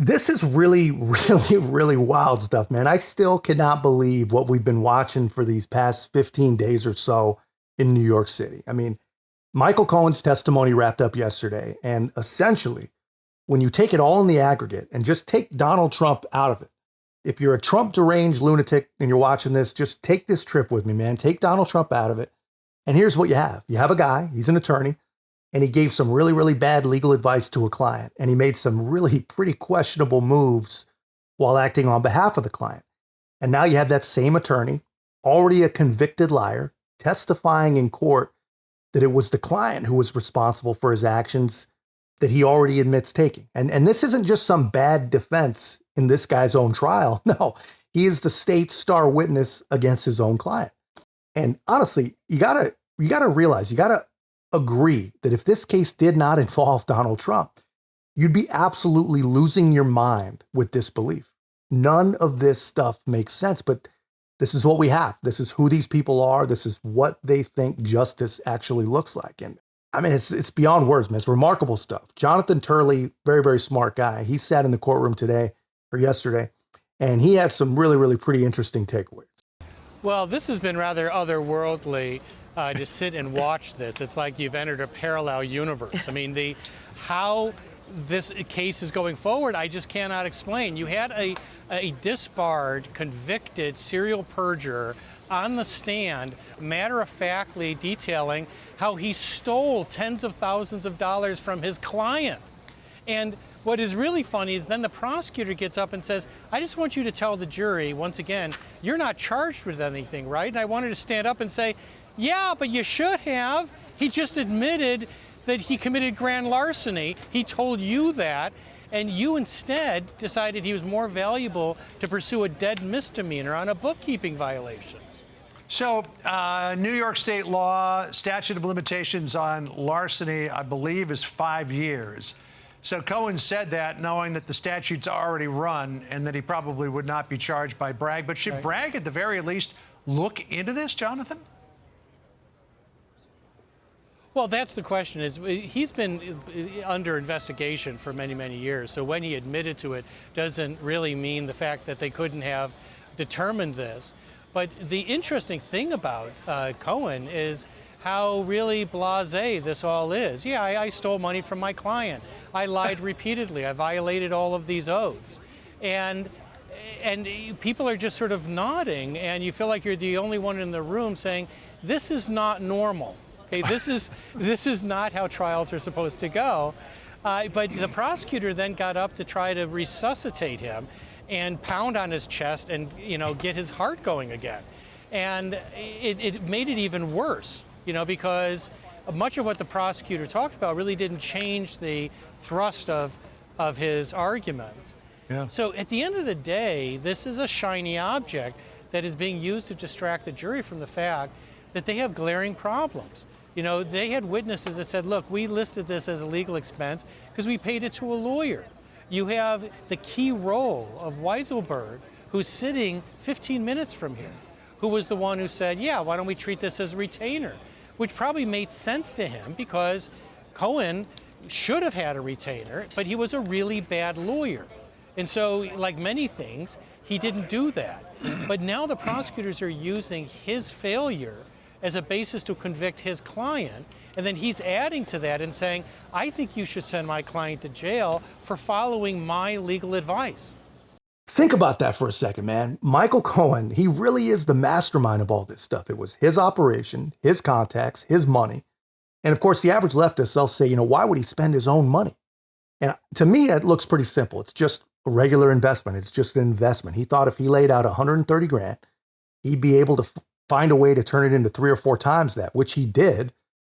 This is really, really, really wild stuff, man. I still cannot believe what we've been watching for these past 15 days or so in New York City. I mean, Michael Cohen's testimony wrapped up yesterday. And essentially, when you take it all in the aggregate and just take Donald Trump out of it, if you're a Trump deranged lunatic and you're watching this, just take this trip with me, man. Take Donald Trump out of it. And here's what you have. You have a guy, he's an attorney, and he gave some really, really bad legal advice to a client. And he made some really pretty questionable moves while acting on behalf of the client. And now you have that same attorney, already a convicted liar, testifying in court that it was the client who was responsible for his actions that he already admits taking. And this isn't just some bad defense in this guy's own trial. No, he is the state's star witness against his own client. And honestly, you gotta realize, you gotta agree that if this case did not involve Donald Trump, you'd be absolutely losing your mind with disbelief. None of this stuff makes sense, but this is what we have. This is who these people are. This is what they think justice actually looks like. And I mean, it's beyond words, man. It's remarkable stuff. Jonathan Turley, very, very smart guy. He sat in the courtroom today or yesterday, and he had some really, really pretty interesting takeaways. Well, this has been rather otherworldly to sit and watch this. It's like you've entered a parallel universe. I mean, how this case is going forward, I just cannot explain. You had a disbarred, convicted serial perjurer on the stand, matter-of-factly detailing how he stole tens of thousands of dollars from his client. And what is really funny is then the prosecutor gets up and says, I just want you to tell the jury, once again, you're not charged with anything, right? And I wanted to stand up and say, yeah, but you should have. He just admitted that he committed grand larceny. He told you that, and you instead decided he was more valuable to pursue a dead misdemeanor on a bookkeeping violation. So, New York state law, statute of limitations on larceny, I believe, is 5 years. So Cohen said that knowing that the statute's already run and that he probably would not be charged by Bragg. But should Bragg, at the very least, look into this, Jonathan? Well, that's the question. He's been under investigation for many, many years. So when he admitted to it doesn't really mean the fact that they couldn't have determined this. But the interesting thing about Cohen is how really blasé this all is. Yeah, I stole money from my client. I lied repeatedly. I violated all of these oaths. And people are just sort of nodding, and you feel like you're the only one in the room saying, this is not normal. Okay, this is not how trials are supposed to go. But the prosecutor then got up to try to resuscitate him and pound on his chest and, get his heart going again. And it made it even worse, because much of what the prosecutor talked about really didn't change the thrust of his arguments. Yeah. So at the end of the day, this is a shiny object that is being used to distract the jury from the fact that they have glaring problems. They had witnesses that said, look, we listed this as a legal expense because we paid it to a lawyer. You have the key role of Weisselberg, who's sitting 15 minutes from here, who was the one who said, yeah, why don't we treat this as a retainer? Which probably made sense to him because Cohen should have had a retainer, but he was a really bad lawyer. And so, like many things, he didn't do that. But now the prosecutors are using his failure as a basis to convict his client, and then he's adding to that and saying, I think you should send my client to jail for following my legal advice. Think about that for a second, man. Michael Cohen, he really is the mastermind of all this stuff. It was his operation, his contacts, his money. And of course, the average leftist, they'll say, why would he spend his own money? And to me, it looks pretty simple. It's just a regular investment. It's just an investment. He thought if he laid out 130 grand, he'd be able to find a way to turn it into 3 or 4 times that, which he did,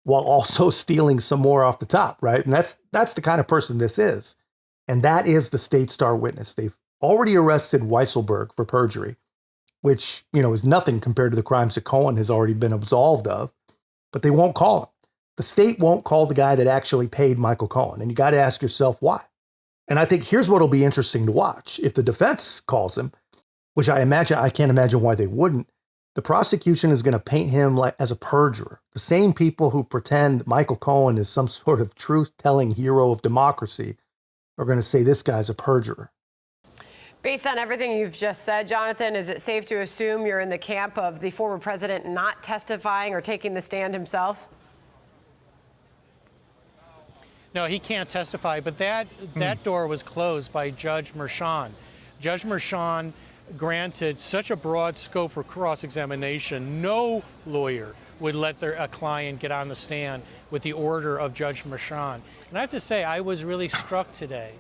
while also stealing some more off the top, right? And that's the kind of person this is. And that is the state star witness. They've already arrested Weisselberg for perjury, which, is nothing compared to the crimes that Cohen has already been absolved of, but they won't call him. The state won't call the guy that actually paid Michael Cohen. And you got to ask yourself why. And I think here's what'll be interesting to watch. If the defense calls him, which I can't imagine why they wouldn't, the prosecution is going to paint him as a perjurer. The same people who pretend Michael Cohen is some sort of truth-telling hero of democracy are going to say this guy's a perjurer. Based on everything you've just said, Jonathan, is it safe to assume you're in the camp of the former president not testifying or taking the stand himself? No, he can't testify, but that door was closed by Judge Mershon. Judge Mershon granted such a broad scope for cross-examination, no lawyer would let a client get on the stand with the order of Judge Mershon. And I have to say, I was really struck today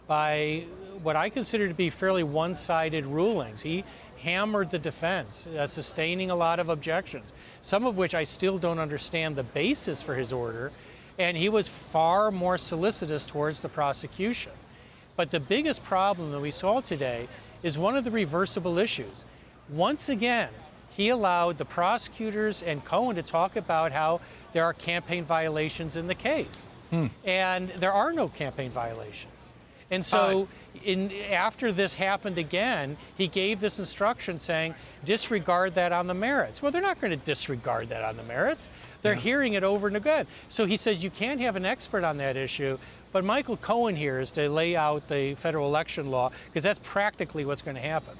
by what I consider to be fairly one-sided rulings. He hammered the defense, sustaining a lot of objections, some of which I still don't understand the basis for his order, and he was far more solicitous towards the prosecution. But the biggest problem that we saw today is one of the reversible issues. Once again, he allowed the prosecutors and Cohen to talk about how there are campaign violations in the case. And there are no campaign violations. And so after this happened again, he gave this instruction saying, disregard that on the merits. Well, they're not going to disregard that on the merits. They're hearing it over and again. So he says you can't have an expert on that issue. But Michael Cohen here is to lay out the federal election law, because that's practically what's going to happen.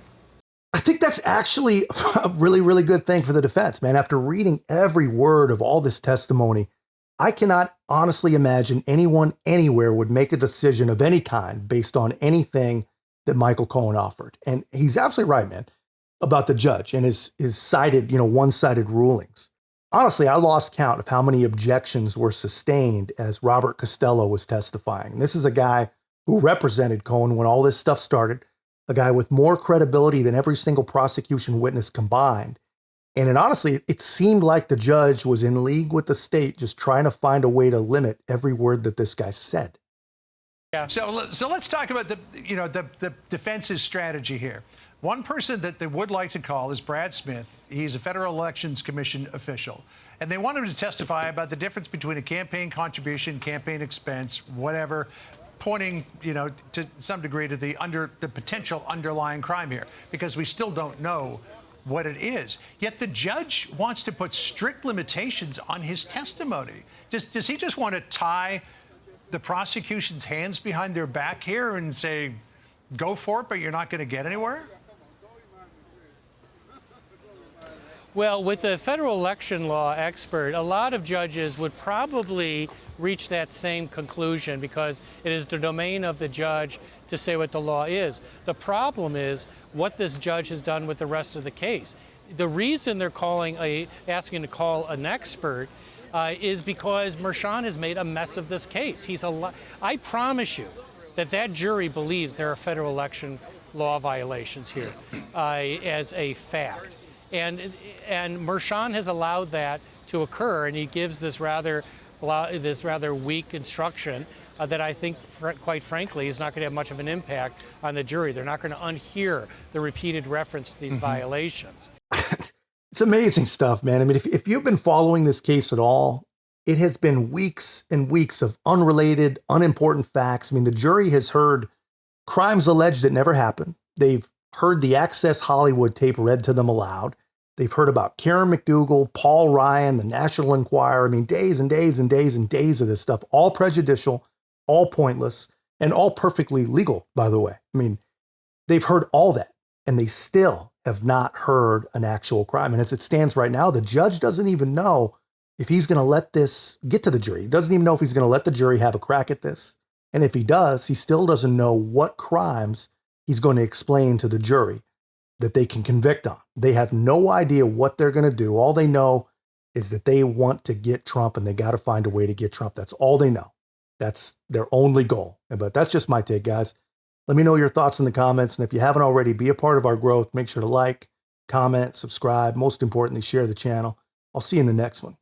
I think that's actually a really, really good thing for the defense, man. After reading every word of all this testimony, I cannot honestly imagine anyone anywhere would make a decision of any kind based on anything that Michael Cohen offered. And he's absolutely right, man, about the judge and his sided, one-sided rulings. Honestly, I lost count of how many objections were sustained as Robert Costello was testifying. And this is a guy who represented Cohen when all this stuff started, a guy with more credibility than every single prosecution witness combined. And honestly, it seemed like the judge was in league with the state, just trying to find a way to limit every word that this guy said. Yeah. So let's talk about the defense's strategy here. One person that they would like to call is Brad Smith. He's a Federal Elections Commission official. And they want him to testify about the difference between a campaign contribution, campaign expense, whatever, pointing, to some degree to the potential underlying crime here, because we still don't know what it is. Yet the judge wants to put strict limitations on his testimony. Does he just want to tie the prosecution's hands behind their back here and say, go for it, but you're not going to get anywhere? Well, with the federal election law expert, a lot of judges would probably reach that same conclusion, because it is the domain of the judge to say what the law is. The problem is what this judge has done with the rest of the case. The reason they're asking to call an expert is because Mershon has made a mess of this case. I promise you that jury believes there are federal election law violations here as a fact. And Mershon has allowed that to occur, and he gives this rather weak instruction that I think, quite frankly, is not going to have much of an impact on the jury. They're not going to unhear the repeated reference to these violations. It's amazing stuff, man. I mean, if you've been following this case at all, it has been weeks and weeks of unrelated, unimportant facts. I mean, the jury has heard crimes alleged that never happened. They've heard the Access Hollywood tape read to them aloud. They've heard about Karen McDougal, Paul Ryan, the National Enquirer. I mean, days and days and days and days of this stuff, all prejudicial, all pointless, and all perfectly legal, by the way. I mean, they've heard all that, and they still have not heard an actual crime. And as it stands right now, the judge doesn't even know if he's going to let this get to the jury. He doesn't even know if he's going to let the jury have a crack at this. And if he does, he still doesn't know what crimes he's going to explain to the jury that they can convict on. They have no idea what they're going to do. All they know is that they want to get Trump, and they got to find a way to get Trump. That's all they know. That's their only goal. But that's just my take, guys. Let me know your thoughts in the comments. And if you haven't already, be a part of our growth. Make sure to like, comment, subscribe. Most importantly, share the channel. I'll see you in the next one.